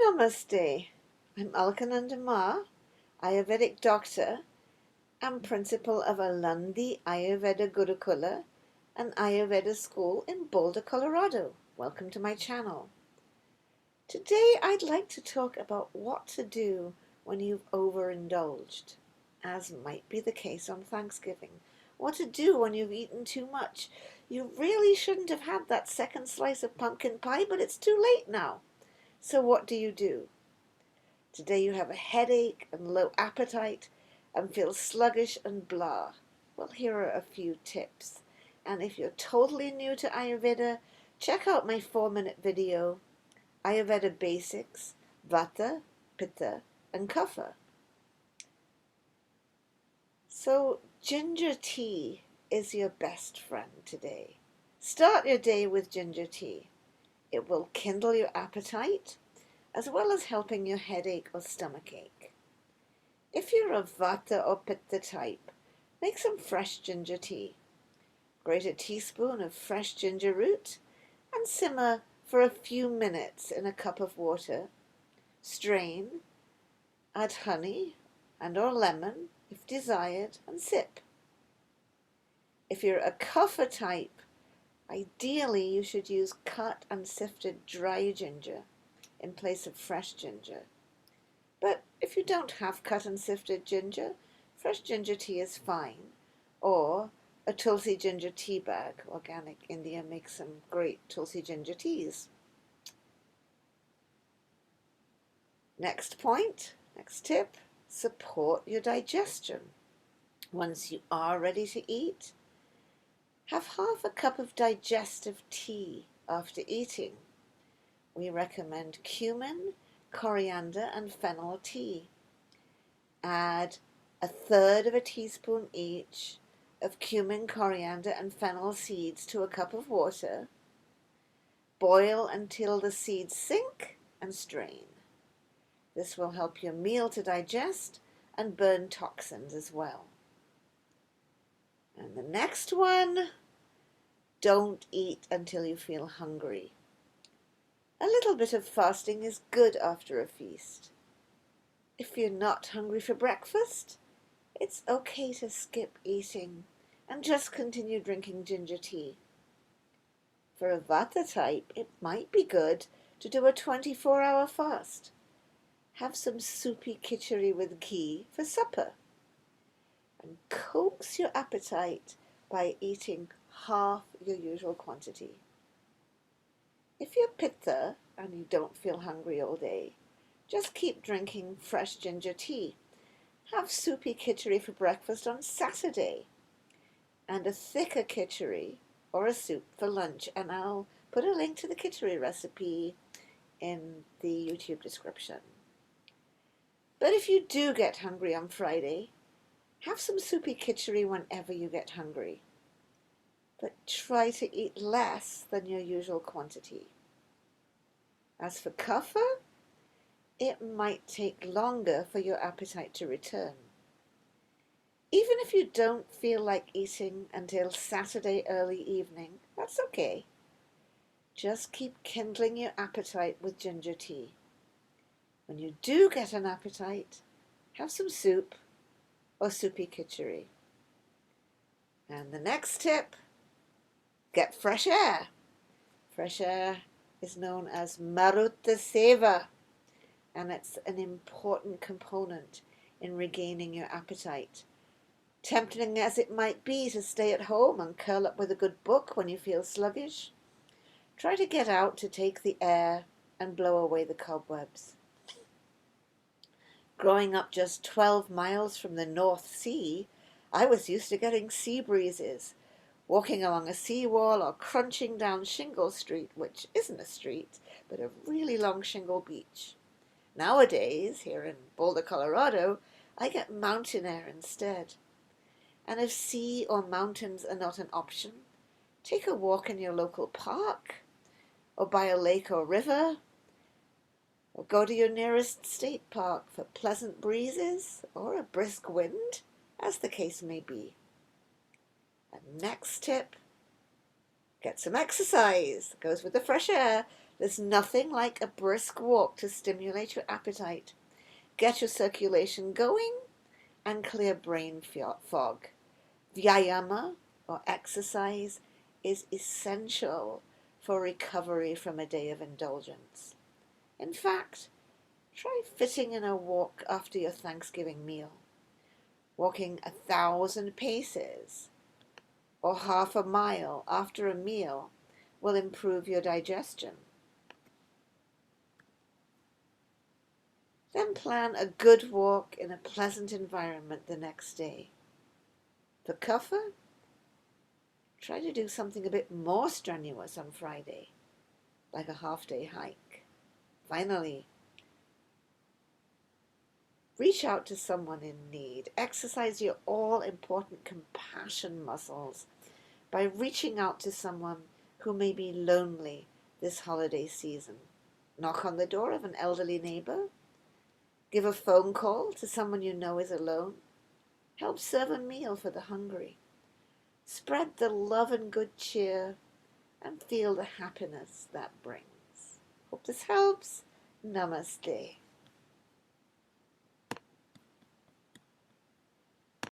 Namaste. I'm Alkananda Ma, Ayurvedic doctor and principal of Alandi Ayurveda Gurukula, an Ayurveda school in Boulder, Colorado. Welcome to my channel. Today I'd like to talk about what to do when you've overindulged, as might be the case on Thanksgiving. What to do when you've eaten too much. You really shouldn't have had that second slice of pumpkin pie, but it's too late now. So what do you do? Today you have a headache and low appetite and feel sluggish and blah. Well, here are a few tips. And if you're totally new to Ayurveda, check out my 4-minute video, Ayurveda Basics, Vata, Pitta, and Kapha. So ginger tea is your best friend today. Start your day with ginger tea. It will kindle your appetite, as well as helping your headache or stomachache. If you're a Vata or Pitta type, make some fresh ginger tea. Grate a teaspoon of fresh ginger root and simmer for a few minutes in a cup of water. Strain, add honey and or lemon if desired, and sip. If you're a Kapha type, ideally you should use cut and sifted dry ginger in place of fresh ginger. But if you don't have cut and sifted ginger, fresh ginger tea is fine, or a tulsi ginger tea bag. Organic India makes some great tulsi ginger teas. Next point, next tip, support your digestion. Once you are ready to eat, have half a cup of digestive tea after eating. We recommend cumin, coriander, and fennel tea. Add 1/3 of a teaspoon each of cumin, coriander, and fennel seeds to a cup of water. Boil until the seeds sink and strain. This will help your meal to digest and burn toxins as well. And the next one, don't eat until you feel hungry. A little bit of fasting is good after a feast. If you're not hungry for breakfast, it's okay to skip eating and just continue drinking ginger tea. For a Vata type, it might be good to do a 24-hour fast. Have some soupy khichdi with ghee for supper. And coax your appetite by eating half your usual quantity. If you're Pitta and you don't feel hungry all day, just keep drinking fresh ginger tea. Have soupy khichdi for breakfast on Saturday, and a thicker khichdi or a soup for lunch. And I'll put a link to the khichdi recipe in the YouTube description. But if you do get hungry on Friday, have some soupy khichdi whenever you get hungry. But try to eat less than your usual quantity. As for Kapha, it might take longer for your appetite to return. Even if you don't feel like eating until Saturday early evening, that's okay. Just keep kindling your appetite with ginger tea. When you do get an appetite, have some soup or soupy khichdi. And the next tip, get fresh air. Fresh air is known as Maruta Seva, and it's an important component in regaining your appetite. Tempting as it might be to stay at home and curl up with a good book when you feel sluggish, try to get out to take the air and blow away the cobwebs. Growing up just 12 miles from the North Sea, I was used to getting sea breezes, walking along a seawall or crunching down Shingle Street, which isn't a street, but a really long shingle beach. Nowadays, here in Boulder, Colorado, I get mountain air instead. And if sea or mountains are not an option, take a walk in your local park, or by a lake or river, or go to your nearest state park for pleasant breezes or a brisk wind, as the case may be. And next tip, get some exercise. Goes with the fresh air. There's nothing like a brisk walk to stimulate your appetite, get your circulation going, and clear brain fog. Vyayama, or exercise, is essential for recovery from a day of indulgence. In fact, try fitting in a walk after your Thanksgiving meal. Walking 1,000 paces or half a mile after a meal will improve your digestion. Then plan a good walk in a pleasant environment the next day. For Kapha, try to do something a bit more strenuous on Friday, like a half-day hike. Finally, reach out to someone in need. Exercise your all-important compassion muscles by reaching out to someone who may be lonely this holiday season. Knock on the door of an elderly neighbor. Give a phone call to someone you know is alone. Help serve a meal for the hungry. Spread the love and good cheer and feel the happiness that brings. Hope this helps. Namaste.